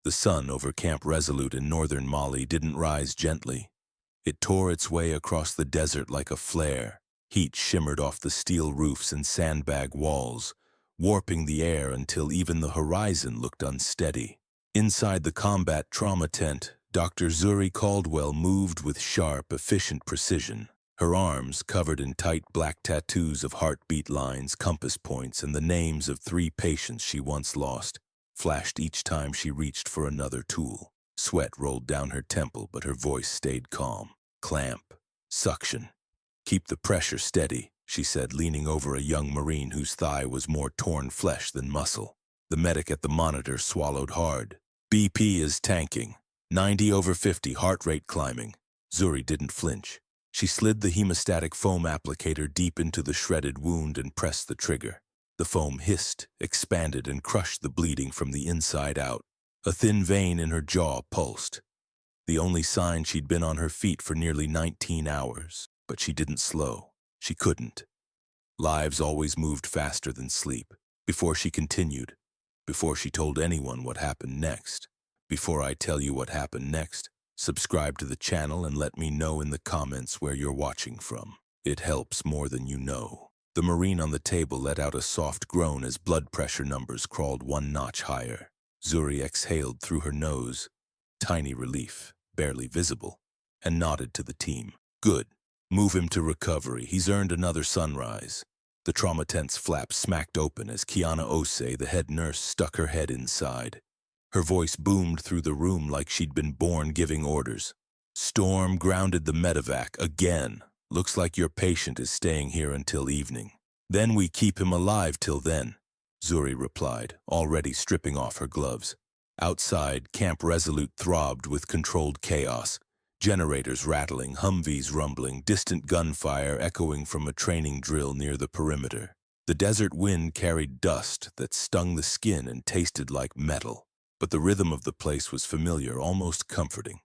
The sun over Camp Resolute in northern Mali didn't rise gently. It tore its way across the desert like a flare. Heat shimmered off the steel roofs and sandbag walls, warping the air until even the horizon looked unsteady. Inside the combat trauma tent, Dr. Zuri Caldwell moved with sharp, efficient precision. Her arms, covered in tight black tattoos of heartbeat lines, compass points, and the names of 3 patients she once lost, flashed each time she reached for another tool. Sweat rolled down her temple, but her voice stayed calm. Clamp. Suction. Keep the pressure steady, she said, leaning over a young Marine whose thigh was more torn flesh than muscle. The medic at the monitor swallowed hard. BP is tanking. 90/50, heart rate climbing. Zuri didn't flinch. She slid the hemostatic foam applicator deep into the shredded wound and pressed the trigger. The foam hissed, expanded, and crushed the bleeding from the inside out. A thin vein in her jaw pulsed. The only sign she'd been on her feet for nearly 19 hours. But she didn't slow. She couldn't. Lives always moved faster than sleep. Before she continued, before she told anyone what happened next, before I tell you what happened next, subscribe to the channel and let me know in the comments where you're watching from. It helps more than you know. The Marine on the table let out a soft groan as blood pressure numbers crawled 1 notch higher. Zuri exhaled through her nose, tiny relief, barely visible, and nodded to the team. Good. Move him to recovery. He's earned another sunrise. The trauma tent's flap smacked open as Kiana Osei, the head nurse, stuck her head inside. Her voice boomed through the room like she'd been born giving orders. Storm grounded the medevac again. Looks like your patient is staying here until evening. Then we keep him alive till then, Zuri replied, already stripping off her gloves. Outside, Camp Resolute throbbed with controlled chaos. Generators rattling, Humvees rumbling, distant gunfire echoing from a training drill near the perimeter. The desert wind carried dust that stung the skin and tasted like metal. But the rhythm of the place was familiar, almost comforting,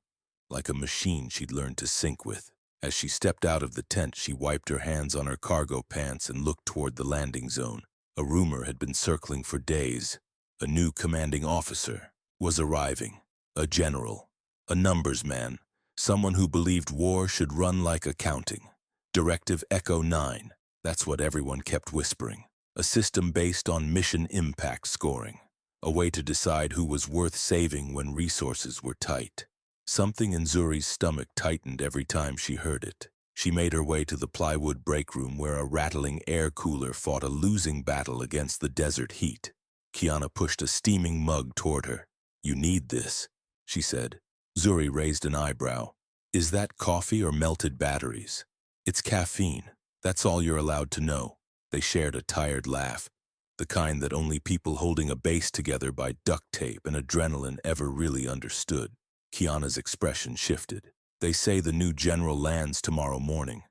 like a machine she'd learned to sync with. As she stepped out of the tent, she wiped her hands on her cargo pants and looked toward the landing zone. A rumor had been circling for days. A new commanding officer was arriving. A general. A numbers man. Someone who believed war should run like accounting. Directive Echo-Nine. That's what everyone kept whispering. A system based on mission impact scoring. A way to decide who was worth saving when resources were tight. Something in Zuri's stomach tightened every time she heard it. She made her way to the plywood break room where a rattling air cooler fought a losing battle against the desert heat. Kiana pushed a steaming mug toward her. You need this, she said. Zuri raised an eyebrow. Is that coffee or melted batteries? It's caffeine. That's all you're allowed to know. They shared a tired laugh, the kind that only people holding a base together by duct tape and adrenaline ever really understood. Kiana's expression shifted. They say the new general lands tomorrow morning.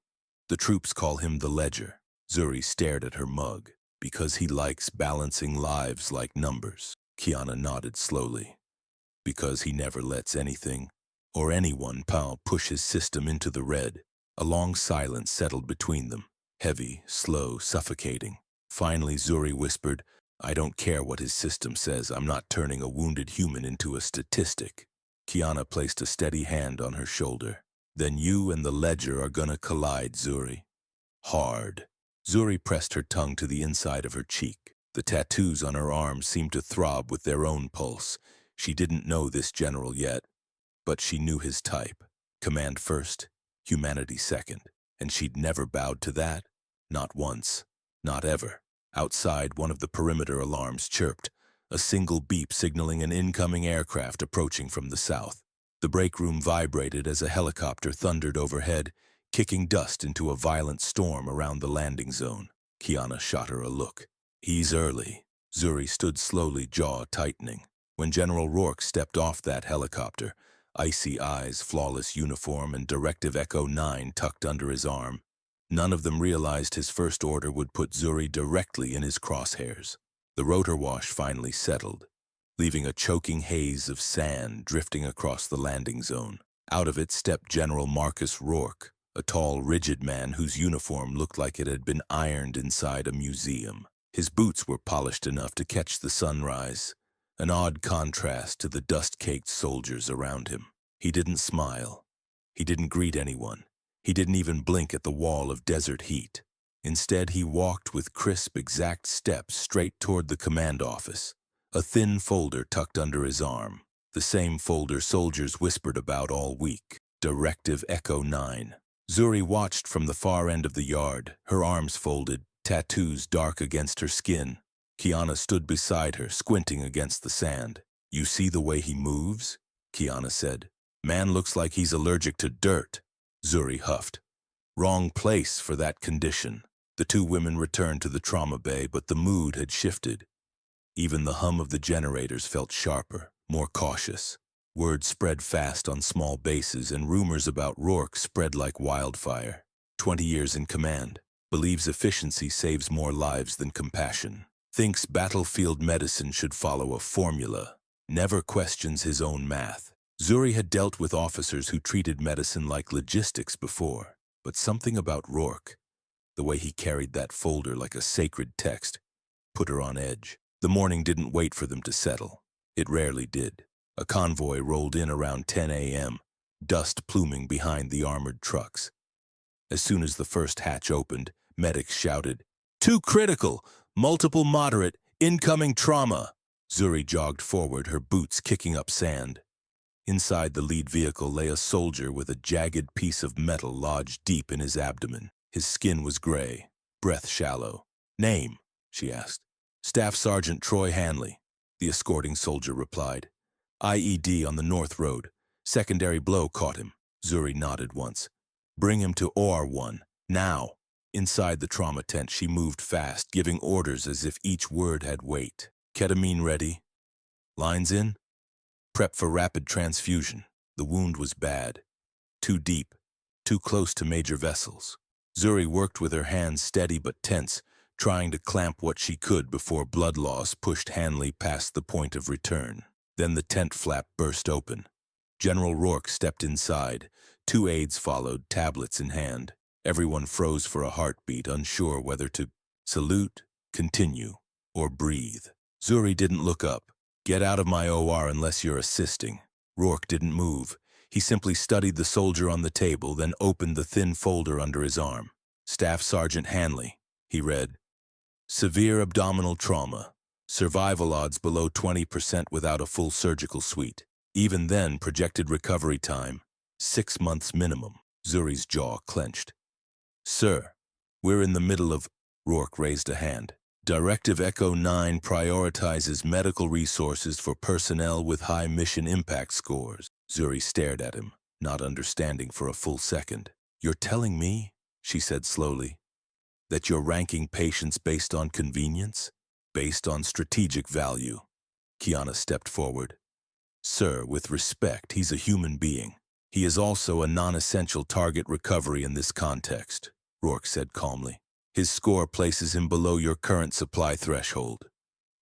The troops call him the Ledger. Zuri stared at her mug. Because he likes balancing lives like numbers. Kiana nodded slowly. Because he never lets anything or anyone push his system into the red. A long silence settled between them, heavy, slow, suffocating. Finally, Zuri whispered, I don't care what his system says. I'm not turning a wounded human into a statistic. Kiana placed a steady hand on her shoulder. Then you and the Ledger are gonna collide, Zuri. Hard. Zuri pressed her tongue to the inside of her cheek. The tattoos on her arms seemed to throb with their own pulse. She didn't know this general yet, but she knew his type. Command first, humanity second. And she'd never bowed to that. Not once. Not ever. Outside, one of the perimeter alarms chirped, a single beep signaling an incoming aircraft approaching from the south. The break room vibrated as a helicopter thundered overhead, kicking dust into a violent storm around the landing zone. Kiana shot her a look. He's early. Zuri stood slowly, jaw tightening. When General Rourke stepped off that helicopter, icy eyes, flawless uniform, and Directive Echo-Nine tucked under his arm, none of them realized his first order would put Zuri directly in his crosshairs. The rotor wash finally settled, leaving a choking haze of sand drifting across the landing zone. Out of it stepped General Marcus Rourke, a tall, rigid man whose uniform looked like it had been ironed inside a museum. His boots were polished enough to catch the sunrise, an odd contrast to the dust-caked soldiers around him. He didn't smile. He didn't greet anyone. He didn't even blink at the wall of desert heat. Instead, he walked with crisp, exact steps straight toward the command office, a thin folder tucked under his arm, the same folder soldiers whispered about all week, Directive Echo-Nine. Zuri watched from the far end of the yard, her arms folded, tattoos dark against her skin. Kiana stood beside her, squinting against the sand. "You see the way he moves?" Kiana said. "Man looks like he's allergic to dirt." Zuri huffed. "Wrong place for that condition." The two women returned to the trauma bay, but the mood had shifted. Even the hum of the generators felt sharper, more cautious. Word spread fast on small bases, and rumors about Rourke spread like wildfire. 20 years in command. Believes efficiency saves more lives than compassion. Thinks battlefield medicine should follow a formula. Never questions his own math. Zuri had dealt with officers who treated medicine like logistics before, but something about Rourke, the way he carried that folder like a sacred text, put her on edge. The morning didn't wait for them to settle. It rarely did. A convoy rolled in around 10 a.m., dust pluming behind the armored trucks. As soon as the first hatch opened, medics shouted, "Too critical! Multiple moderate! Incoming trauma!" Zuri jogged forward, her boots kicking up sand. Inside the lead vehicle lay a soldier with a jagged piece of metal lodged deep in his abdomen. His skin was gray, breath shallow. "Name?" she asked. "Staff Sergeant Troy Hanley," the escorting soldier replied. "IED on the North Road. Secondary blow caught him." Zuri nodded once. "Bring him to OR1, now." Inside the trauma tent, she moved fast, giving orders as if each word had weight. "Ketamine ready. Lines in. Prep for rapid transfusion." The wound was bad. Too deep, too close to major vessels. Zuri worked with her hands steady but tense, trying to clamp what she could before blood loss pushed Hanley past the point of return. Then the tent flap burst open. General Rourke stepped inside. Two aides followed, tablets in hand. Everyone froze for a heartbeat, unsure whether to salute, continue, or breathe. Zuri didn't look up. "Get out of my OR unless you're assisting." Rourke didn't move. He simply studied the soldier on the table, then opened the thin folder under his arm. "Staff Sergeant Hanley," he read. "Severe abdominal trauma. Survival odds below 20% without a full surgical suite. Even then, projected recovery time, 6 months minimum." Zuri's jaw clenched. "Sir, we're in the middle of..." Rourke raised a hand. "Directive Echo-Nine prioritizes medical resources for personnel with high mission impact scores." Zuri stared at him, not understanding for a full second. "You're telling me," she said slowly, "that you're ranking patients based on convenience? Based on strategic value?" Kiana stepped forward. "Sir, with respect, he's a human being. He is also a non-essential target recovery in this context," Rourke said calmly. "His score places him below your current supply threshold.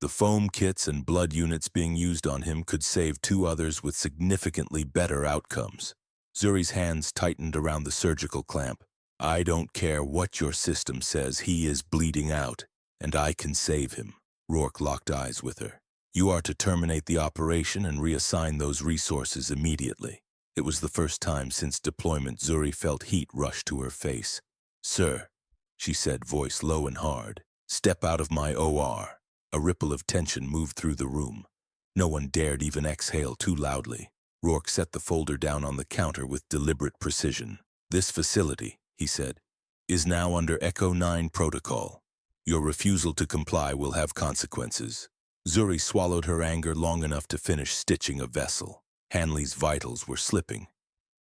The foam kits and blood units being used on him could save 2 others with significantly better outcomes." Zuri's hands tightened around the surgical clamp. "I don't care what your system says, he is bleeding out, and I can save him." Rourke locked eyes with her. "You are to terminate the operation and reassign those resources immediately." It was the first time since deployment Zuri felt heat rush to her face. "Sir," she said, voice low and hard, "step out of my OR." A ripple of tension moved through the room. No one dared even exhale too loudly. Rourke set the folder down on the counter with deliberate precision. "This facility," he said, "is now under Echo-Nine protocol. Your refusal to comply will have consequences." Zuri swallowed her anger long enough to finish stitching a vessel. Hanley's vitals were slipping.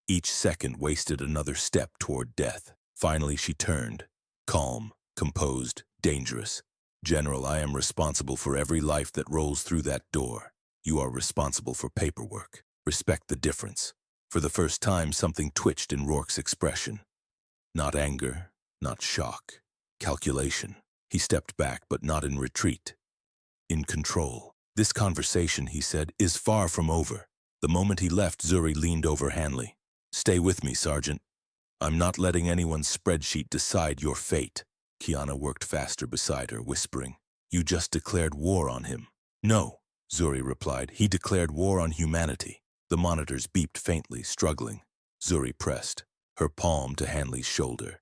Each second wasted another step toward death. Finally she turned, calm, composed, dangerous. "General, I am responsible for every life that rolls through that door. You are responsible for paperwork. Respect the difference." For the first time, something twitched in Rourke's expression. Not anger, not shock. Calculation. He stepped back, but not in retreat. In control. "This conversation," he said, "is far from over." The moment he left, Zuri leaned over Hanley. "Stay with me, Sergeant. I'm not letting anyone's spreadsheet decide your fate." Kiana worked faster beside her, whispering, "You just declared war on him." "No, Zuri replied. He declared war on humanity. The monitors beeped faintly, struggling. Zuri pressed, her palm to Hanley's shoulder.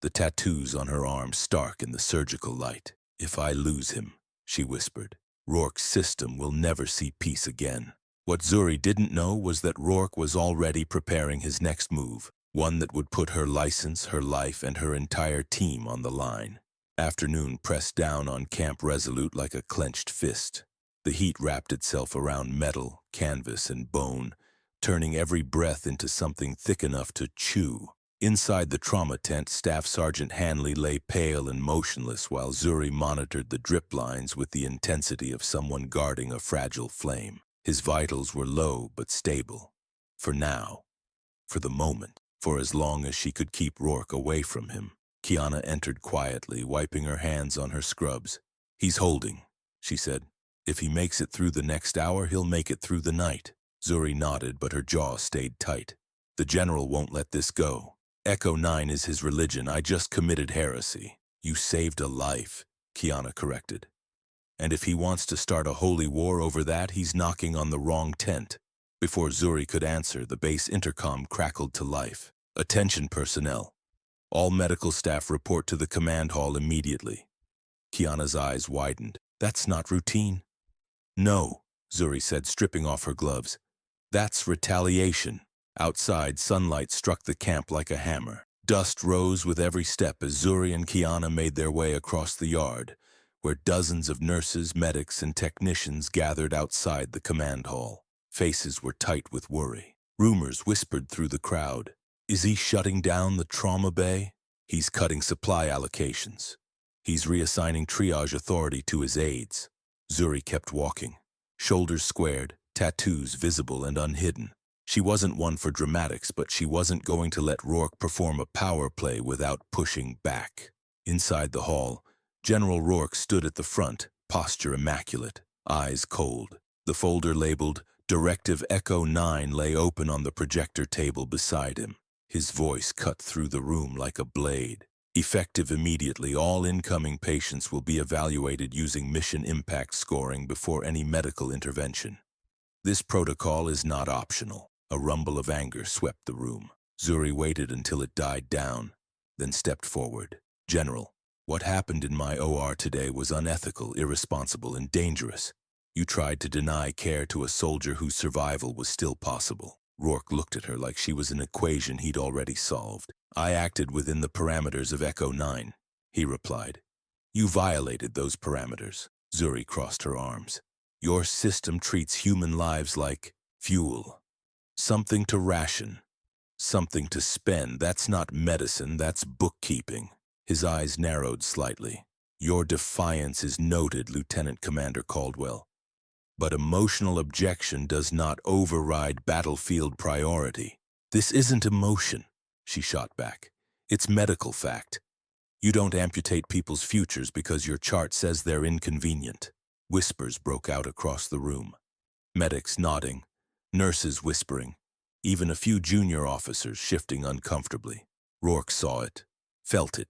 The tattoos on her arm stark in the surgical light. If I lose him, she whispered, Rourke's system will never see peace again. What Zuri didn't know was that Rourke was already preparing his next move, one that would put her license, her life, and her entire team on the line. Afternoon pressed down on Camp Resolute like a clenched fist. The heat wrapped itself around metal, canvas, and bone, turning every breath into something thick enough to chew. Inside the trauma tent, Staff Sergeant Hanley lay pale and motionless while Zuri monitored the drip lines with the intensity of someone guarding a fragile flame. His vitals were low but stable. For now. For the moment. For as long as she could keep Rourke away from him. Kiana entered quietly, wiping her hands on her scrubs. He's holding, she said. If he makes it through the next hour, he'll make it through the night. Zuri nodded, but her jaw stayed tight. The general won't let this go. Echo-Nine is his religion. I just committed heresy. You saved a life, Kiana corrected. And if he wants to start a holy war over that, he's knocking on the wrong tent. Before Zuri could answer, the base intercom crackled to life. Attention personnel. All medical staff report to the command hall immediately. Kiana's eyes widened. That's not routine. No, Zuri said, stripping off her gloves. That's retaliation. Outside, sunlight struck the camp like a hammer. Dust rose with every step as Zuri and Kiana made their way across the yard, where dozens of nurses, medics, and technicians gathered outside the command hall. Faces were tight with worry. Rumors whispered through the crowd. Is he shutting down the trauma bay? He's cutting supply allocations. He's reassigning triage authority to his aides. Zuri kept walking, shoulders squared, tattoos visible and unhidden. She wasn't one for dramatics, but she wasn't going to let Rourke perform a power play without pushing back. Inside the hall, General Rourke stood at the front, posture immaculate, eyes cold. The folder labeled Directive Echo-Nine lay open on the projector table beside him. His voice cut through the room like a blade. Effective immediately, all incoming patients will be evaluated using mission impact scoring before any medical intervention. This protocol is not optional. A rumble of anger swept the room. Zuri waited until it died down, then stepped forward. General, what happened in my OR today was unethical, irresponsible, and dangerous. You tried to deny care to a soldier whose survival was still possible. Rourke looked at her like she was an equation he'd already solved. I acted within the parameters of Echo-Nine, he replied. You violated those parameters. Zuri crossed her arms. Your system treats human lives like fuel. Something to ration. Something to spend. That's not medicine, that's bookkeeping. His eyes narrowed slightly. Your defiance is noted, Lieutenant Commander Caldwell. But emotional objection does not override battlefield priority. This isn't emotion, she shot back. It's medical fact. You don't amputate people's futures because your chart says they're inconvenient. Whispers broke out across the room. Medics nodding, nurses whispering, even a few junior officers shifting uncomfortably. Rourke saw it, felt it,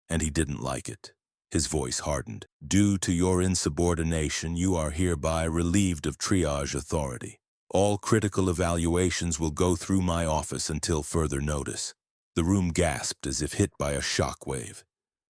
and he didn't like it. His voice hardened. Due to your insubordination, you are hereby relieved of triage authority. All critical evaluations will go through my office until further notice. The room gasped as if hit by a shock wave.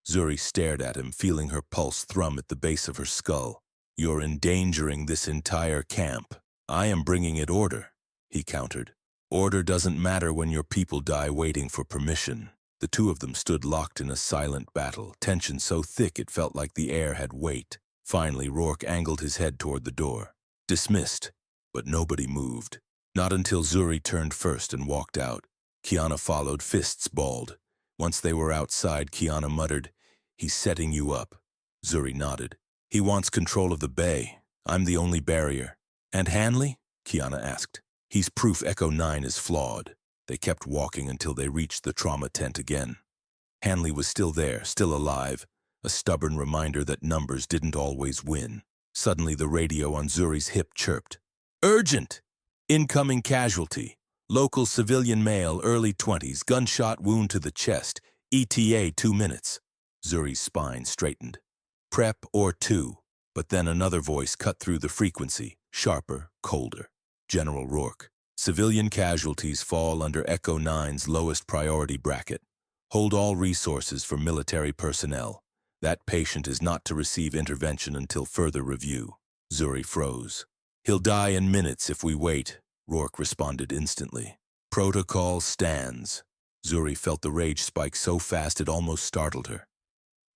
Zuri stared at him, feeling her pulse thrum at the base of her skull. You're endangering this entire camp. I am bringing it order, he countered. Order doesn't matter when your people die waiting for permission. The two of them stood locked in a silent battle, tension so thick it felt like the air had weight. Finally, Rourke angled his head toward the door. Dismissed, but nobody moved. Not until Zuri turned first and walked out. Kiana followed, fists balled. Once they were outside, Kiana muttered, He's setting you up. Zuri nodded. He wants control of the bay. I'm the only barrier. And Hanley? Kiana asked. He's proof Echo-Nine is flawed. They kept walking until they reached the trauma tent again. Hanley was still there, still alive, a stubborn reminder that numbers didn't always win. Suddenly the radio on Zuri's hip chirped. Urgent! Incoming casualty. Local civilian male, early 20s, gunshot wound to the chest. ETA 2 minutes. Zuri's spine straightened. Prep or 2. But then another voice cut through the frequency, sharper, colder. General Rourke. Civilian casualties fall under Echo-Nine's lowest priority bracket. Hold all resources for military personnel. That patient is not to receive intervention until further review. Zuri froze. He'll die in minutes if we wait, Rourke responded instantly. Protocol stands. Zuri felt the rage spike so fast it almost startled her.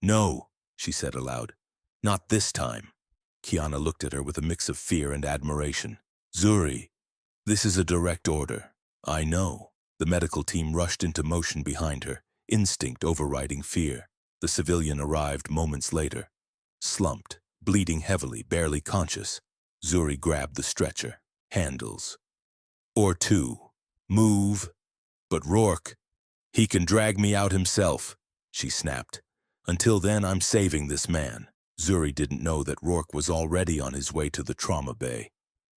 No, she said aloud. Not this time. Kiana looked at her with a mix of fear and admiration. Zuri, this is a direct order. I know. The medical team rushed into motion behind her, instinct overriding fear. The civilian arrived moments later. Slumped, bleeding heavily, barely conscious. Zuri grabbed the stretcher. Handles. Or two. Move. But Rourke, he can drag me out himself, she snapped. Until then, I'm saving this man. Zuri didn't know that Rourke was already on his way to the trauma bay.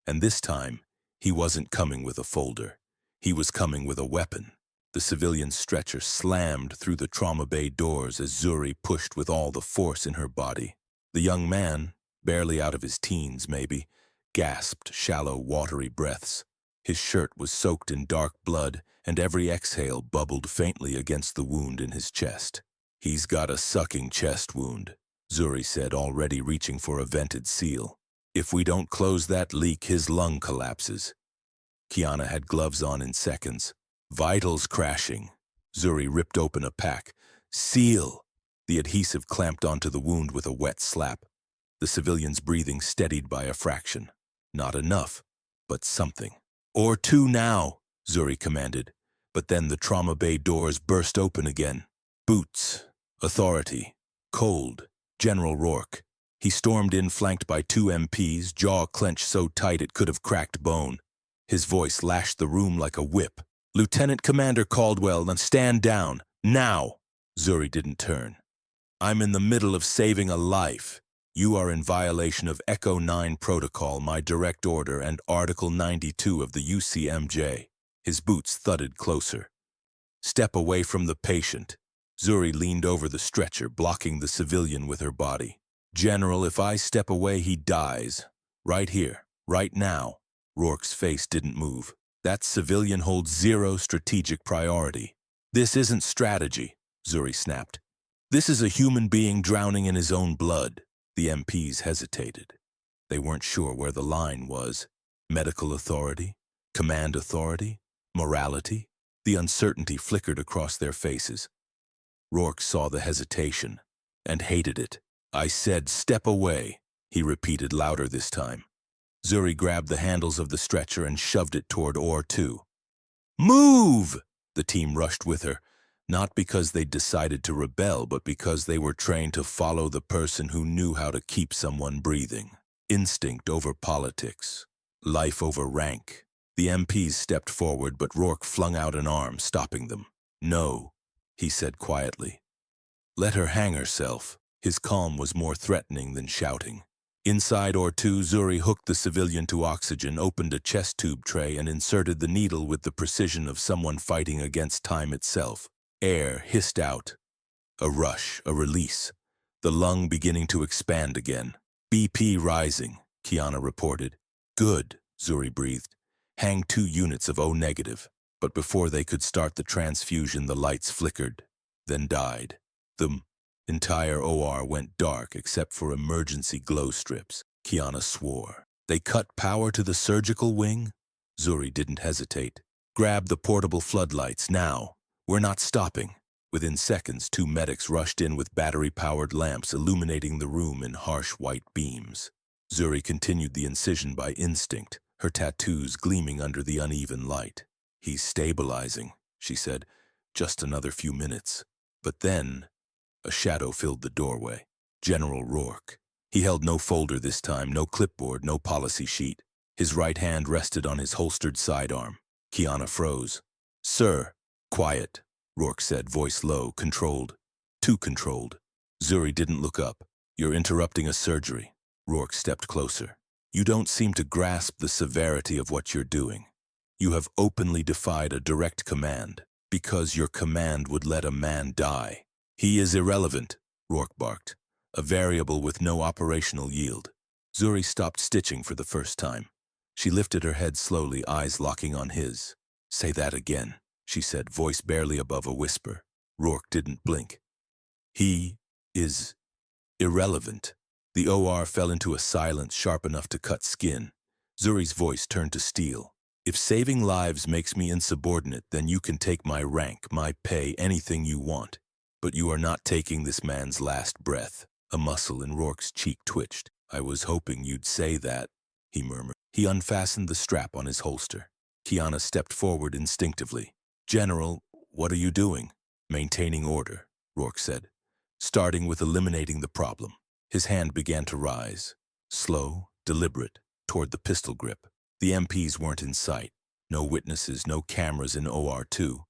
And this time, he wasn't coming with a folder. He was coming with a weapon. The civilian stretcher slammed through the trauma bay doors as Zuri pushed with all the force in her body. The young man, barely out of his teens maybe, gasped shallow, watery breaths. His shirt was soaked in dark blood, and every exhale bubbled faintly against the wound in his chest. He's got a sucking chest wound, Zuri said, already reaching for a vented seal. If we don't close that leak, his lung collapses. Kiana had gloves on in seconds. Vitals crashing. Zuri ripped open a pack. Seal! The adhesive clamped onto the wound with a wet slap. The civilian's breathing steadied by a fraction. Not enough, but something. Or two now, Zuri commanded. But then the trauma bay doors burst open again. Boots. Authority. Cold. General Rourke. He stormed in flanked by two MPs, jaw clenched so tight it could have cracked bone. His voice lashed the room like a whip. Lieutenant Commander Caldwell, now stand down. Now! Zuri didn't turn. I'm in the middle of saving a life. You are in violation of Echo-Nine protocol, my direct order, and Article 92 of the UCMJ. His boots thudded closer. Step away from the patient. Zuri leaned over the stretcher, blocking the civilian with her body. General, if I step away, he dies. Right here, right now. Rourke's face didn't move. That civilian holds zero strategic priority. This isn't strategy, Zuri snapped. This is a human being drowning in his own blood. The MPs hesitated. They weren't sure where the line was. Medical authority? Command authority? Morality? The uncertainty flickered across their faces. Rourke saw the hesitation and hated it. I said, step away, he repeated louder this time. Zuri grabbed the handles of the stretcher and shoved it toward Or 2. Move! The team rushed with her, not because they'd decided to rebel, but because they were trained to follow the person who knew how to keep someone breathing. Instinct over politics. Life over rank. The MPs stepped forward, but Rourke flung out an arm, stopping them. No, he said quietly. Let her hang herself. His calm was more threatening than shouting. Inside Or 2, Zuri hooked the civilian to oxygen, opened a chest tube tray, and inserted the needle with the precision of someone fighting against time itself. Air hissed out. A rush, a release. The lung beginning to expand again. BP rising, Kiana reported. Good, Zuri breathed. Hang 2 units of O negative. But before they could start the transfusion, the lights flickered, then died. The entire OR went dark except for emergency glow strips. Kiana swore. They cut power to the surgical wing? Zuri didn't hesitate. Grab the portable floodlights, now. We're not stopping. Within seconds, 2 medics rushed in with battery-powered lamps illuminating the room in harsh white beams. Zuri continued the incision by instinct, her tattoos gleaming under the uneven light. He's stabilizing, she said. Just another few minutes. But then, a shadow filled the doorway. General Rourke. He held no folder this time, no clipboard, no policy sheet. His right hand rested on his holstered sidearm. Kiana froze. Sir. Quiet, Rourke said, voice low, controlled. Too controlled. Zuri didn't look up. You're interrupting a surgery. Rourke stepped closer. You don't seem to grasp the severity of what you're doing. You have openly defied a direct command, because your command would let a man die. He is irrelevant, Rourke barked. a variable with no operational yield. Zuri stopped stitching for the first time. She lifted her head slowly, eyes locking on his. "Say that again," she said, voice barely above a whisper. Rourke didn't blink. "He is irrelevant." The OR fell into a silence sharp enough to cut skin. Zuri's voice turned to steel. "If saving lives makes me insubordinate, then you can take my rank, my pay, anything you want. But you are not taking this man's last breath." A muscle in Rourke's cheek twitched. "I was hoping you'd say that," he murmured. He unfastened the strap on his holster. Kiana stepped forward instinctively. "General, what are you doing?" "Maintaining order," Rourke said, starting with eliminating the problem. His hand began to rise, slow, deliberate, toward the pistol grip. The MPs weren't in sight. No witnesses, no cameras in OR2.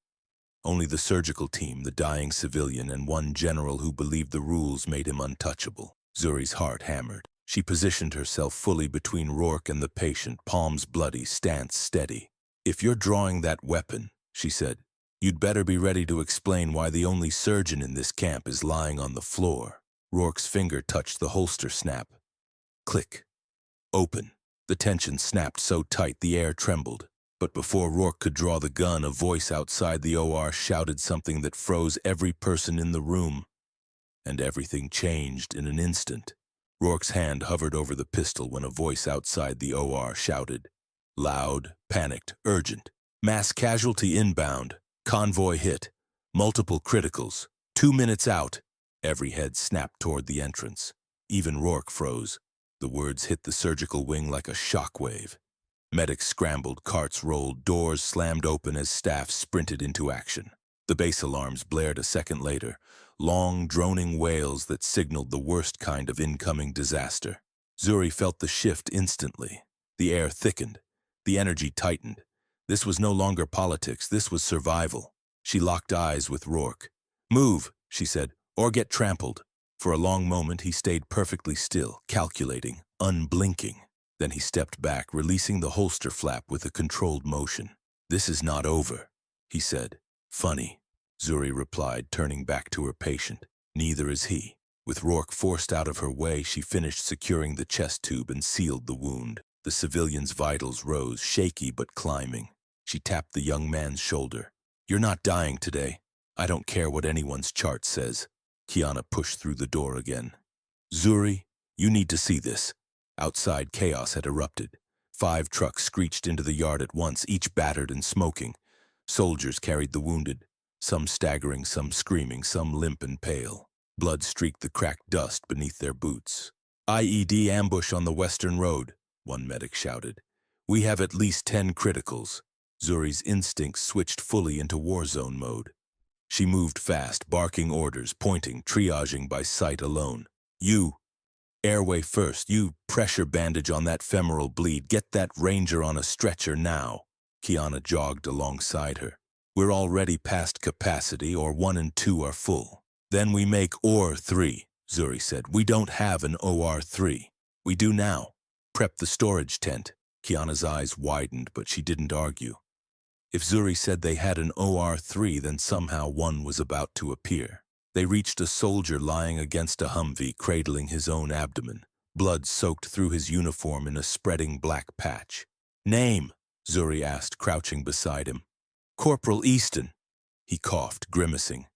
Only the surgical team, the dying civilian, and one general who believed the rules made him untouchable. Zuri's heart hammered. She positioned herself fully between Rourke and the patient, palms bloody, stance steady. "If you're drawing that weapon," she said, "you'd better be ready to explain why the only surgeon in this camp is lying on the floor." Rourke's finger touched the holster snap. Click. Open. The tension snapped so tight the air trembled. But before Rourke could draw the gun, a voice outside the OR shouted something that froze every person in the room. And everything changed in an instant. Rourke's hand hovered over the pistol when a voice outside the OR shouted. Loud, panicked, urgent. "Mass-casualty inbound. Convoy hit. Multiple criticals. 2 minutes out." Every head snapped toward the entrance. Even Rourke froze. The words hit the surgical wing like a shockwave. Medics scrambled, carts rolled, doors slammed open as staff sprinted into action. The base alarms blared a second later, long, droning wails that signaled the worst kind of incoming disaster. Zuri felt the shift instantly. The air thickened. The energy tightened. This was no longer politics, this was survival. She locked eyes with Rourke. "Move," she said, "or get trampled." For a long moment he stayed perfectly still, calculating, unblinking. Then he stepped back, releasing the holster flap with a controlled motion. "This is not over," he said. "Funny," Zuri replied, turning back to her patient. "Neither is he." With Rourke forced out of her way, she finished securing the chest tube and sealed the wound. The civilian's vitals rose, shaky but climbing. She tapped the young man's shoulder. "You're not dying today. I don't care what anyone's chart says." Kiana pushed through the door again. "Zuri, you need to see this." Outside, chaos had erupted. 5 trucks screeched into the yard at once, each battered and smoking. Soldiers carried the wounded, some staggering, some screaming, some limp and pale. Blood streaked the cracked dust beneath their boots. "IED ambush on the western road," one medic shouted. "We have at least 10 criticals." Zuri's instincts switched fully into war zone mode. She moved fast, barking orders, pointing, triaging by sight alone. "You, airway first. You, pressure bandage on that femoral bleed. Get that ranger on a stretcher now." Kiana jogged alongside her. "We're already past capacity, or 1 and 2 are full." "Then we make OR3, Zuri said. "We don't have an OR3. "We do now. Prep the storage tent." Kiana's eyes widened, but she didn't argue. If Zuri said they had an OR3, then somehow one was about to appear. They reached a soldier lying against a Humvee, cradling his own abdomen. Blood soaked through his uniform in a spreading black patch. "Name?" Zuri asked, crouching beside him. "Corporal Easton." He coughed, grimacing.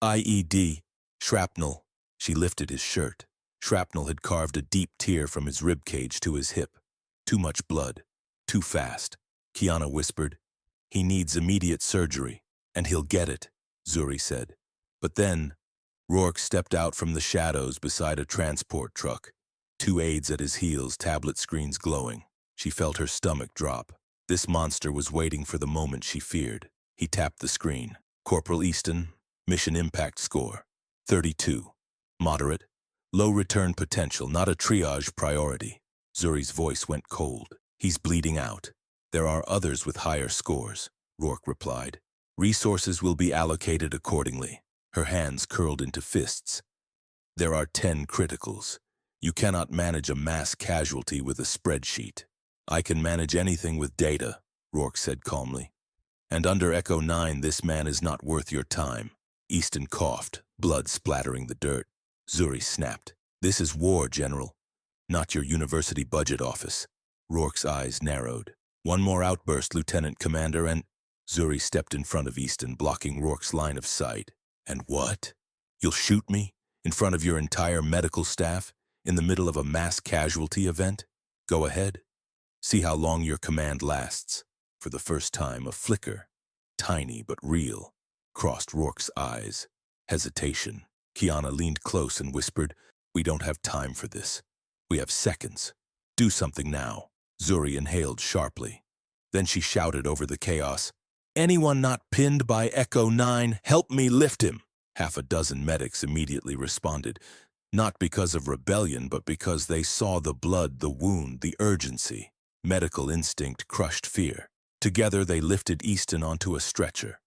"IED. Shrapnel." She lifted his shirt. Shrapnel had carved a deep tear from his ribcage to his hip. Too much blood. Too fast. Kiana whispered, "He needs immediate surgery, and he'll get it," Zuri said. But then, Rourke stepped out from the shadows beside a transport truck. 2 aides at his heels, tablet screens glowing. She felt her stomach drop. This monster was waiting for the moment she feared. He tapped the screen. "Corporal Easton, mission impact score, 32. Moderate. Low return potential, not a triage priority." Zuri's voice went cold. "He's bleeding out. There are others with higher scores," Rourke replied. "Resources will be allocated accordingly." Her hands curled into fists. "There are 10 criticals. You cannot manage a mass casualty with a spreadsheet." "I can manage anything with data," Rourke said calmly. "And under Echo-Nine, this man is not worth your time." Easton coughed, blood splattering the dirt. Zuri snapped. This is war, General, not your university budget office. Rourke's eyes narrowed. One more outburst, Lieutenant Commander, and Zuri stepped in front of Easton, blocking Rourke's line of sight. And what? You'll shoot me? In front of your entire medical staff? In the middle of a mass casualty event? Go ahead. See how long your command lasts. For the first time, a flicker, tiny but real, crossed Rourke's eyes. Hesitation. Kiana leaned close and whispered, "We don't have time for this. We have seconds. Do something now." Zuri inhaled sharply. Then she shouted over the chaos, "Anyone not pinned by Echo-Nine, help me lift him!" Half a dozen medics immediately responded, not because of rebellion, but because they saw the blood, the wound, the urgency. Medical instinct crushed fear. Together they lifted Easton onto a stretcher.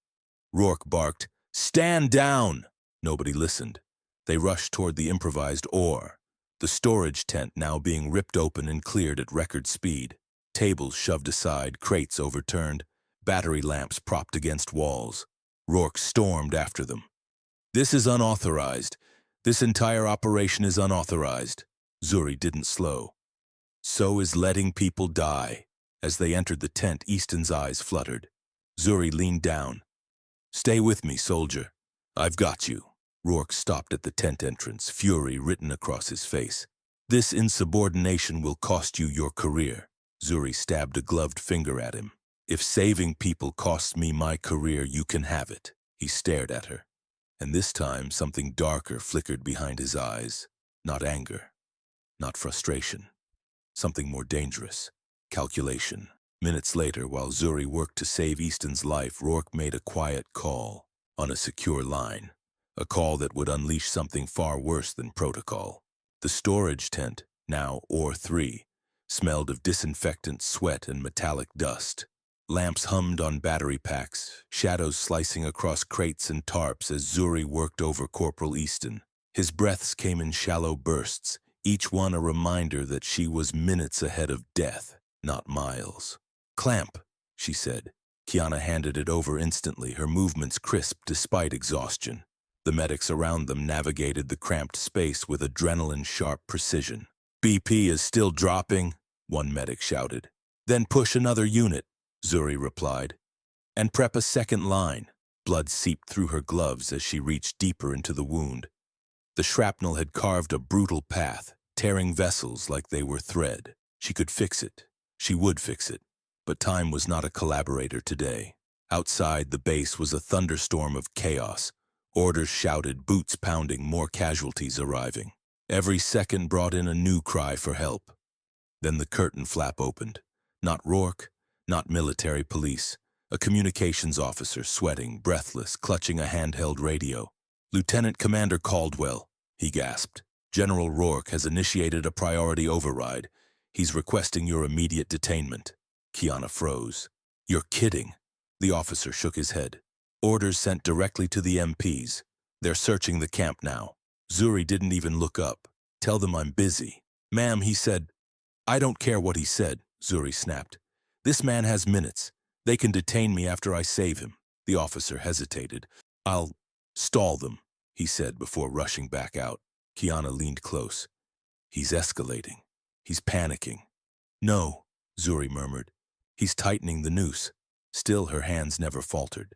Rourke barked, "Stand down!" Nobody listened. They rushed toward the improvised oar, the storage tent now being ripped open and cleared at record speed. Tables shoved aside, crates overturned, battery lamps propped against walls. Rourke stormed after them. "This is unauthorized. This entire operation is unauthorized." Zuri didn't slow. "So is letting people die." As they entered the tent, Easton's eyes fluttered. Zuri leaned down. "Stay with me, soldier. I've got you." Rourke stopped at the tent entrance, fury written across his face. "This insubordination will cost you your career." Zuri stabbed a gloved finger at him. "If saving people costs me my career, you can have it." He stared at her. And this time, something darker flickered behind his eyes. Not anger, not frustration. Something more dangerous. Calculation. Minutes later, while Zuri worked to save Easton's life, Rourke made a quiet call on a secure line. A call that would unleash something far worse than protocol. The storage tent, now OR-3, smelled of disinfectant, sweat, and metallic dust. Lamps hummed on battery packs, shadows slicing across crates and tarps as Zuri worked over Corporal Easton. His breaths came in shallow bursts, each one a reminder that she was minutes ahead of death, not miles. "Clamp," she said. Kiana handed it over instantly, her movements crisp despite exhaustion. The medics around them navigated the cramped space with adrenaline-sharp precision. "BP is still dropping," one medic shouted. "Then push another unit," Zuri replied. "And prep a second line." Blood seeped through her gloves as she reached deeper into the wound. The shrapnel had carved a brutal path, tearing vessels like they were thread. She could fix it. She would fix it. But time was not a collaborator today. Outside the base was a thunderstorm of chaos. Orders shouted, boots pounding, more casualties arriving. Every second brought in a new cry for help. Then the curtain flap opened. Not Rourke, not military police. A communications officer, sweating, breathless, clutching a handheld radio. "Lieutenant Commander Caldwell," he gasped. "General Rourke has initiated a priority override. He's requesting your immediate detainment." Kiana froze. "You're kidding." The officer shook his head. "Orders sent directly to the MPs. They're searching the camp now." Zuri didn't even look up. "Tell them I'm busy." "Ma'am," he said. "I don't care what he said," Zuri snapped. "This man has minutes. They can detain me after I save him." The officer hesitated. "I'll stall them," he said before rushing back out. Kiana leaned close. "He's escalating. He's panicking." "No," Zuri murmured. "He's tightening the noose." Still, her hands never faltered.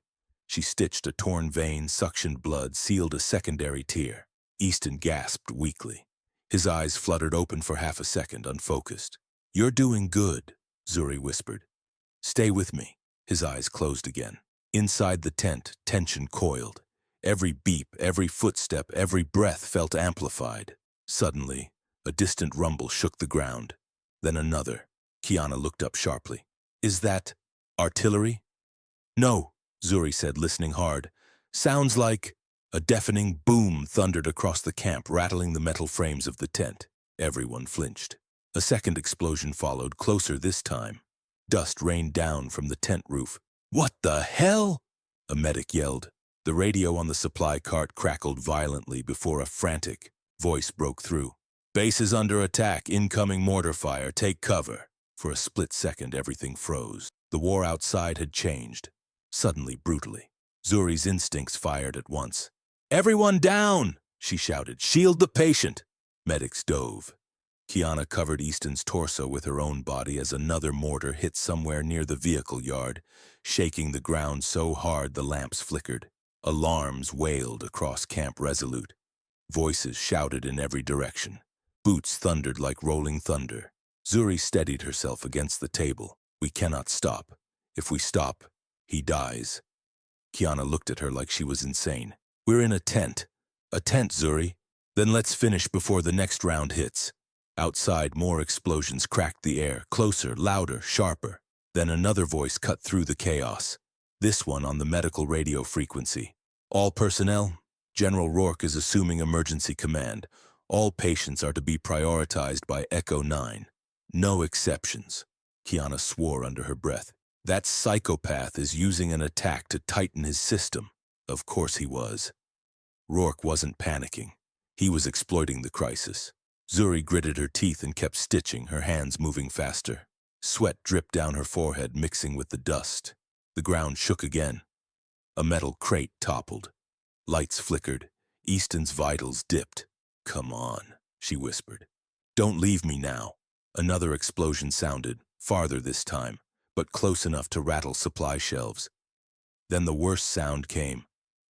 She stitched a torn vein, suctioned blood, sealed a secondary tear. Easton gasped weakly. His eyes fluttered open for half a second, unfocused. "You're doing good," Zuri whispered. "Stay with me." His eyes closed again. Inside the tent, tension coiled. Every beep, every footstep, every breath felt amplified. Suddenly, a distant rumble shook the ground. Then another. Kiana looked up sharply. "Is that artillery?" "No," Zuri said, listening hard. "Sounds like—" A deafening boom thundered across the camp, rattling the metal frames of the tent. Everyone flinched. A second explosion followed, closer this time. Dust rained down from the tent roof. "What the hell?" a medic yelled. The radio on the supply cart crackled violently before a frantic voice broke through. "Base is under attack. Incoming mortar fire. Take cover." For a split second, everything froze. The war outside had changed. Suddenly, brutally. Zuri's instincts fired at once. "Everyone down!" she shouted. "Shield the patient!" Medics dove. Kiana covered Easton's torso with her own body as another mortar hit somewhere near the vehicle yard, shaking the ground so hard the lamps flickered. Alarms wailed across Camp Resolute. Voices shouted in every direction. Boots thundered like rolling thunder. Zuri steadied herself against the table. We cannot stop. If we stop, he dies. Kiana looked at her like she was insane. We're in a tent. A tent, Zuri. Then let's finish before the next round hits. Outside, more explosions cracked the air, closer, louder, sharper. Then another voice cut through the chaos. This one on the medical radio frequency. All personnel, General Rourke is assuming emergency command. All patients are to be prioritized by Echo-Nine. No exceptions. Kiana swore under her breath. That psychopath is using an attack to tighten his system. Of course he was. Rourke wasn't panicking. He was exploiting the crisis. Zuri gritted her teeth and kept stitching, her hands moving faster. Sweat dripped down her forehead, mixing with the dust. The ground shook again. A metal crate toppled. Lights flickered. Easton's vitals dipped. Come on, she whispered. Don't leave me now. Another explosion sounded, farther this time, but close enough to rattle supply shelves. Then the worst sound came.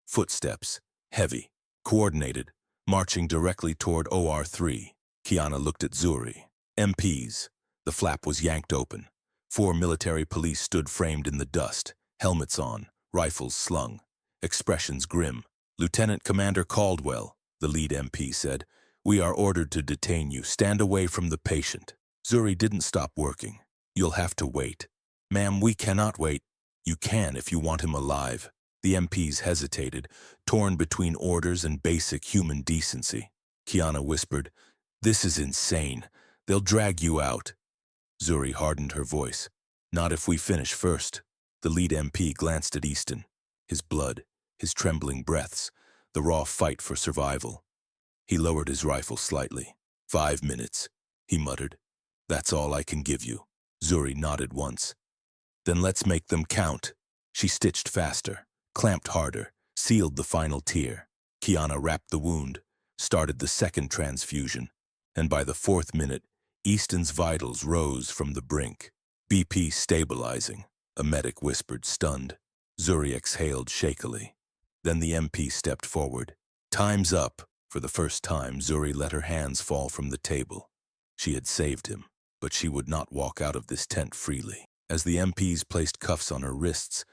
Footsteps, heavy, coordinated, marching directly toward OR3. Kiana looked at Zuri. MPs. The flap was yanked open. 4 military police stood framed in the dust, helmets on, rifles slung, expressions grim. Lieutenant Commander Caldwell, the lead MP said, we are ordered to detain you. Stand away from the patient. Zuri didn't stop working. You'll have to wait. Ma'am, we cannot wait. You can if you want him alive. The MPs hesitated, torn between orders and basic human decency. Kiana whispered, this is insane. They'll drag you out. Zuri hardened her voice. Not if we finish first. The lead MP glanced at Easton. His blood, his trembling breaths, the raw fight for survival. He lowered his rifle slightly. 5 minutes, he muttered. That's all I can give you. Zuri nodded once. Then let's make them count. She stitched faster, clamped harder, sealed the final tear. Kiana wrapped the wound, started the second transfusion, and by the 4th minute, Easton's vitals rose from the brink. BP stabilizing, a medic whispered, stunned. Zuri exhaled shakily. Then the MP stepped forward. Time's up. For the first time, Zuri let her hands fall from the table. She had saved him, but she would not walk out of this tent freely. As the MPs placed cuffs on her wrists,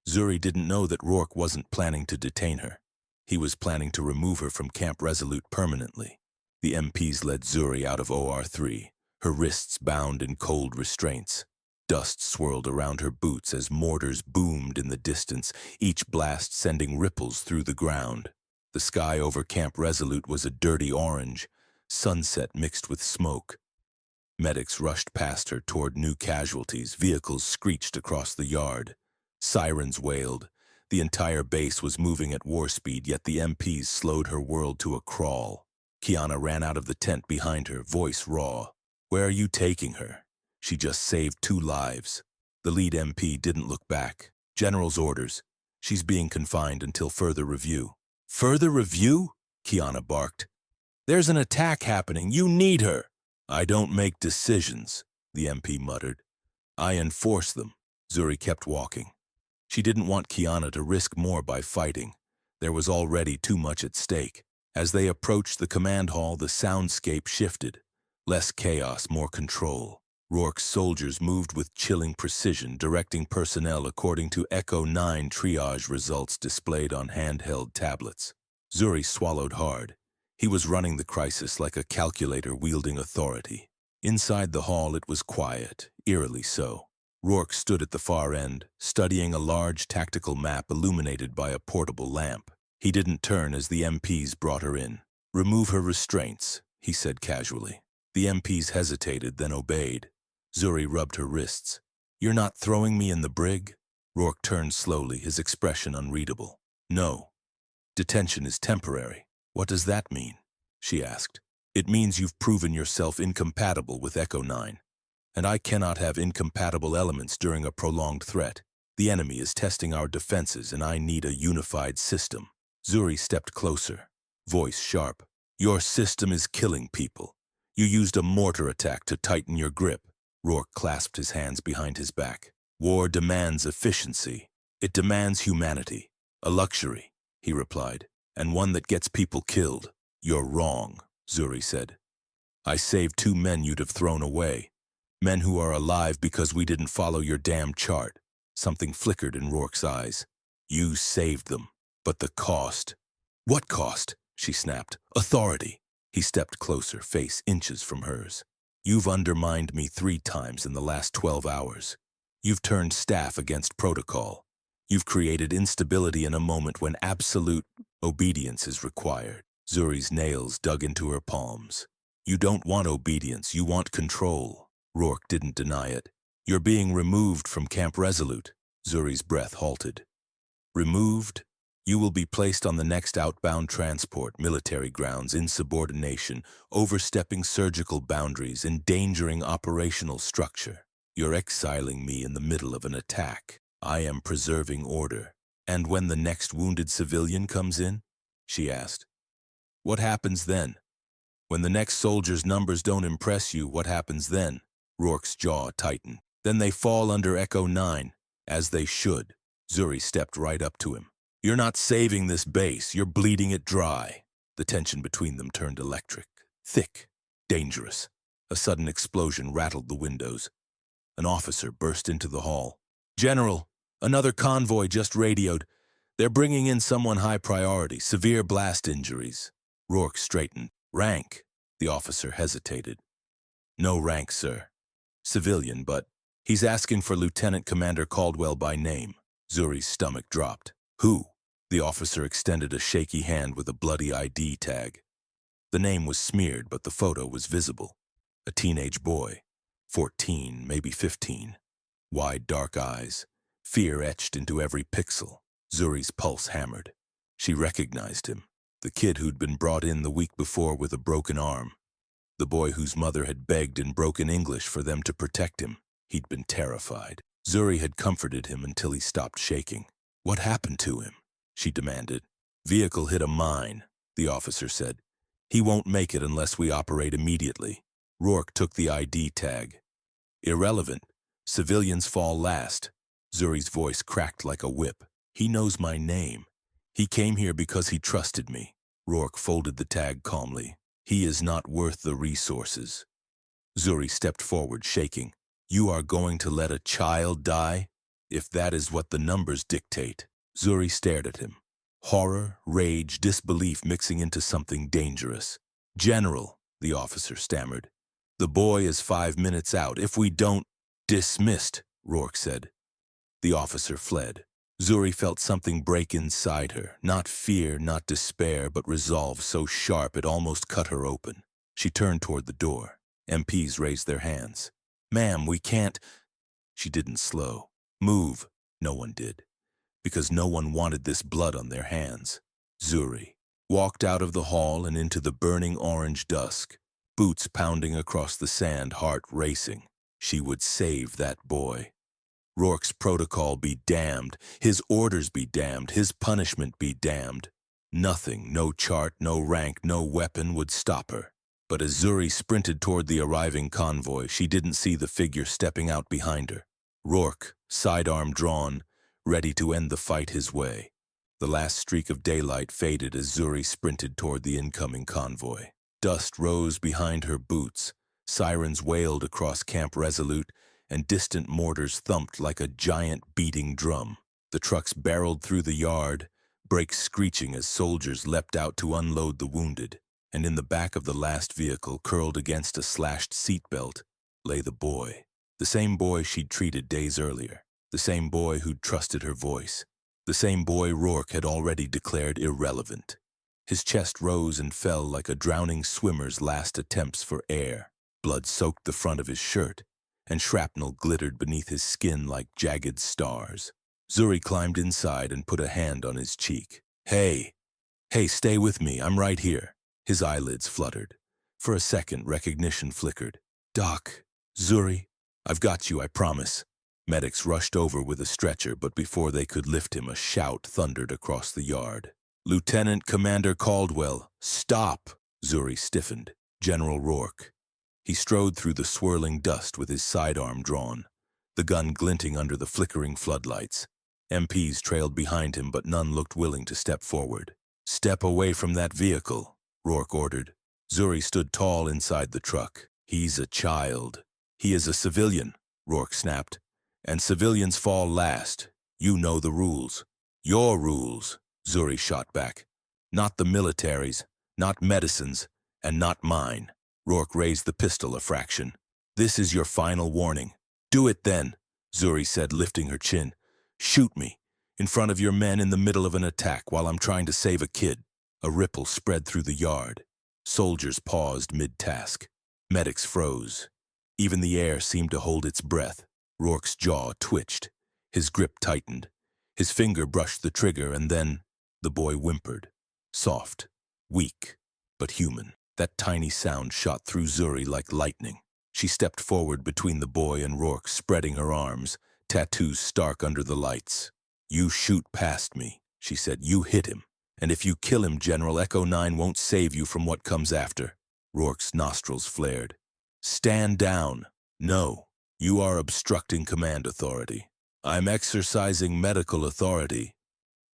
Zuri didn't know that Rourke wasn't planning to detain her. He was planning to remove her from Camp Resolute permanently. The MPs led Zuri out of OR3, her wrists bound in cold restraints. Dust swirled around her boots as mortars boomed in the distance, each blast sending ripples through the ground. The sky over Camp Resolute was a dirty orange, sunset mixed with smoke. Medics rushed past her toward new casualties. Vehicles screeched across the yard. Sirens wailed. The entire base was moving at war speed, yet the MPs slowed her world to a crawl. Kiana ran out of the tent behind her, voice raw. Where are you taking her? She just saved 2 lives. The lead MP didn't look back. General's orders. She's being confined until further review. Further review? Kiana barked. There's an attack happening. You need her. I don't make decisions, the MP muttered. I enforce them. Zuri kept walking. She didn't want Kiana to risk more by fighting. There was already too much at stake. As they approached the command hall, the soundscape shifted. Less chaos, more control. Rourke's soldiers moved with chilling precision, directing personnel according to Echo-Nine triage results displayed on handheld tablets. Zuri swallowed hard. He was running the crisis like a calculator wielding authority. Inside the hall it was quiet, eerily so. Rourke stood at the far end, studying a large tactical map illuminated by a portable lamp. He didn't turn as the MPs brought her in. Remove her restraints, he said casually. The MPs hesitated, then obeyed. Zuri rubbed her wrists. You're not throwing me in the brig? Rourke turned slowly, his expression unreadable. No. Detention is temporary. What does that mean? She asked. It means you've proven yourself incompatible with Echo-Nine. And I cannot have incompatible elements during a prolonged threat. The enemy is testing our defenses and I need a unified system. Zuri stepped closer, voice sharp. Your system is killing people. You used a mortar attack to tighten your grip. Rourke clasped his hands behind his back. War demands efficiency. It demands humanity. A luxury, he replied, and one that gets people killed. You're wrong, Zuri said. I saved 2 men you'd have thrown away. Men who are alive because we didn't follow your damn chart. Something flickered in Rourke's eyes. You saved them. But the cost. What cost? She snapped. Authority. He stepped closer, face inches from hers. You've undermined me 3 times in the last 12 hours. You've turned staff against protocol. You've created instability in a moment when absolute obedience is required. Zuri's nails dug into her palms. You don't want obedience, you want control. Rourke didn't deny it. You're being removed from Camp Resolute. Zuri's breath halted. Removed? You will be placed on the next outbound transport, military grounds, insubordination, overstepping surgical boundaries, endangering operational structure. You're exiling me in the middle of an attack. I am preserving order. And when the next wounded civilian comes in? She asked. What happens then? When the next soldier's numbers don't impress you, what happens then? Rourke's jaw tightened. Then they fall under Echo-Nine, as they should. Zuri stepped right up to him. You're not saving this base, you're bleeding it dry. The tension between them turned electric, thick, dangerous. A sudden explosion rattled the windows. An officer burst into the hall. General, another convoy just radioed. They're bringing in someone high priority, severe blast injuries. Rourke straightened. Rank? The officer hesitated. No rank, sir. Civilian, but he's asking for Lieutenant Commander Caldwell by name. Zuri's stomach dropped. Who? The officer extended a shaky hand with a bloody ID tag. The name was smeared, but the photo was visible. A teenage boy, 14, maybe 15. Wide, dark eyes, fear etched into every pixel. Zuri's pulse hammered. She recognized him, the kid who'd been brought in the week before with a broken arm. The boy whose mother had begged in broken English for them to protect him. He'd been terrified. Zuri had comforted him until he stopped shaking. What happened to him? She demanded. Vehicle hit a mine, the officer said. He won't make it unless we operate immediately. Rourke took the ID tag. Irrelevant. Civilians fall last. Zuri's voice cracked like a whip. He knows my name. He came here because he trusted me. Rourke folded the tag calmly. He is not worth the resources. Zuri stepped forward, shaking. You are going to let a child die? If that is what the numbers dictate. Zuri stared at him. Horror, rage, disbelief mixing into something dangerous. General, the officer stammered. The boy is 5 minutes out. If we don't... Dismissed, Rourke said. The officer fled. Zuri felt something break inside her. Not fear, not despair, but resolve so sharp it almost cut her open. She turned toward the door. MPs raised their hands. Ma'am, we can't... She didn't slow. Move. No one did. Because no one wanted this blood on their hands. Zuri walked out of the hall and into the burning orange dusk, boots pounding across the sand, heart racing. She would save that boy. Rourke's protocol be damned, his orders be damned, his punishment be damned. Nothing, no chart, no rank, no weapon would stop her. But as Zuri sprinted toward the arriving convoy, she didn't see the figure stepping out behind her. Rourke, sidearm drawn, ready to end the fight his way. The last streak of daylight faded as Zuri sprinted toward the incoming convoy. Dust rose behind her boots, sirens wailed across Camp Resolute, and distant mortars thumped like a giant beating drum. The trucks barreled through the yard, brakes screeching as soldiers leapt out to unload the wounded, and in the back of the last vehicle, curled against a slashed seatbelt, lay the boy. The same boy she'd treated days earlier. The same boy who'd trusted her voice. The same boy Rourke had already declared irrelevant. His chest rose and fell like a drowning swimmer's last attempts for air. Blood soaked the front of his shirt, and shrapnel glittered beneath his skin like jagged stars. Zuri climbed inside and put a hand on his cheek. Hey, stay with me, I'm right here. His eyelids fluttered. For a second, recognition flickered. Doc, Zuri, I've got you, I promise. Medics rushed over with a stretcher, but before they could lift him, a shout thundered across the yard. Lieutenant Commander Caldwell, stop! Zuri stiffened. General Rourke. He strode through the swirling dust with his sidearm drawn, the gun glinting under the flickering floodlights. MPs trailed behind him, but none looked willing to step forward. "Step away from that vehicle," Rourke ordered. Zuri stood tall inside the truck. "He's a child." "He is a civilian," Rourke snapped. "And civilians fall last. You know the rules." "Your rules," Zuri shot back. "Not the military's, not medicine's, and not mine." Rourke raised the pistol a fraction. "This is your final warning." "Do it then," Zuri said, lifting her chin. "Shoot me, in front of your men in the middle of an attack while I'm trying to save a kid." A ripple spread through the yard. Soldiers paused mid-task. Medics froze. Even the air seemed to hold its breath. Rourke's jaw twitched. His grip tightened. His finger brushed the trigger, and then the boy whimpered. Soft, weak, but human. That tiny sound shot through Zuri like lightning. She stepped forward between the boy and Rourke, spreading her arms, tattoos stark under the lights. "You shoot past me," she said. "You hit him. And if you kill him, General Echo-Nine won't save you from what comes after." Rourke's nostrils flared. "Stand down." "No, you are obstructing command authority." "I'm exercising medical authority."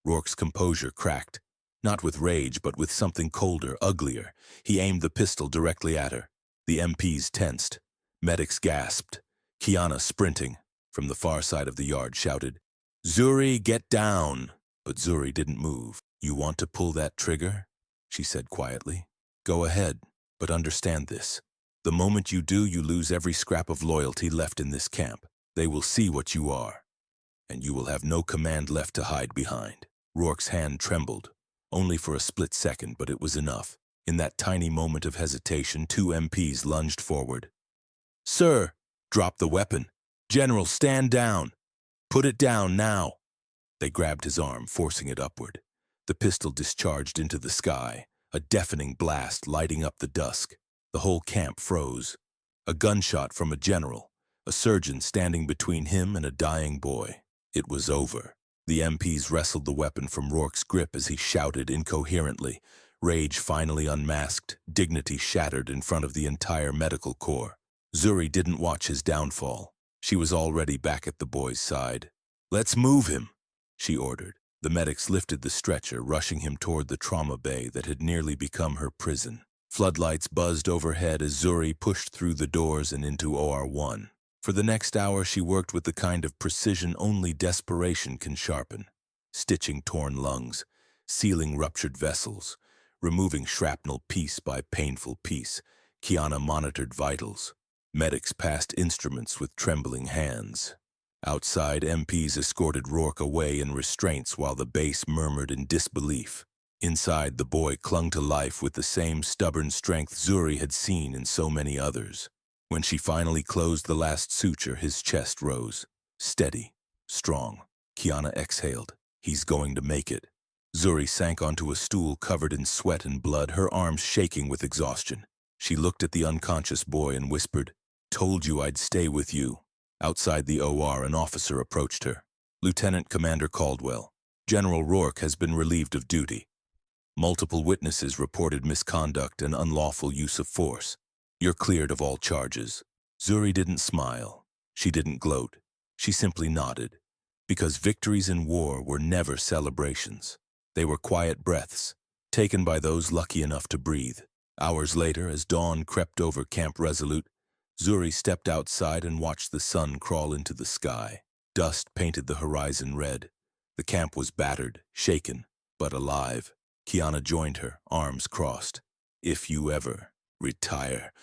Rourke's composure cracked, not with rage, but with something colder, uglier. He aimed the pistol directly at her. The MPs tensed. Medics gasped. Kiana, sprinting from the far side of the yard, shouted, "Zuri, get down!" But Zuri didn't move. "You want to pull that trigger?" she said quietly. "Go ahead, but understand this. The moment you do, you lose every scrap of loyalty left in this camp. They will see what you are, and you will have no command left to hide behind." Rourke's hand trembled, only for a split second, but it was enough. In that tiny moment of hesitation, two MPs lunged forward. "Sir!" "Drop the weapon." "General, stand down." "Put it down now." They grabbed his arm, forcing it upward. The pistol discharged into the sky, a deafening blast lighting up the dusk. The whole camp froze. A gunshot from a general, a surgeon standing between him and a dying boy. It was over. The MPs wrestled the weapon from Rourke's grip as he shouted incoherently. Rage finally unmasked, dignity shattered in front of the entire medical corps. Zuri didn't watch his downfall. She was already back at the boy's side. "Let's move him," she ordered. The medics lifted the stretcher, rushing him toward the trauma bay that had nearly become her prison. Floodlights buzzed overhead as Zuri pushed through the doors and into OR1. For the next hour, she worked with the kind of precision only desperation can sharpen. Stitching torn lungs, sealing ruptured vessels, removing shrapnel piece by painful piece. Kiana monitored vitals. Medics passed instruments with trembling hands. Outside, MPs escorted Rourke away in restraints while the base murmured in disbelief. Inside, the boy clung to life with the same stubborn strength Zuri had seen in so many others. When she finally closed the last suture, his chest rose. Steady, strong. Kiana exhaled. "He's going to make it." Zuri sank onto a stool covered in sweat and blood, her arms shaking with exhaustion. She looked at the unconscious boy and whispered, "Told you I'd stay with you." Outside the OR, an officer approached her. "Lieutenant Commander Caldwell, General Rourke has been relieved of duty. Multiple witnesses reported misconduct and unlawful use of force. You're cleared of all charges." Zuri didn't smile. She didn't gloat. She simply nodded. Because victories in war were never celebrations. They were quiet breaths, taken by those lucky enough to breathe. Hours later, as dawn crept over Camp Resolute, Zuri stepped outside and watched the sun crawl into the sky. Dust painted the horizon red. The camp was battered, shaken, but alive. Kiana joined her, arms crossed. "If you ever retire,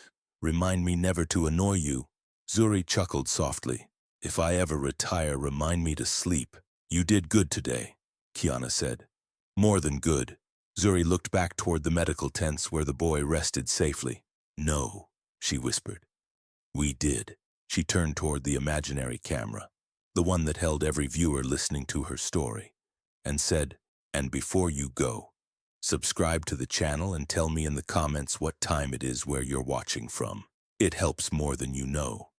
remind me never to annoy you." Zuri chuckled softly. "If I ever retire, remind me to sleep." "You did good today," Kiana said. "More than good." Zuri looked back toward the medical tents where the boy rested safely. "No," she whispered. "We did." She turned toward the imaginary camera, the one that held every viewer listening to her story, and said, "And before you go, subscribe to the channel and tell me in the comments what time it is where you're watching from. It helps more than you know."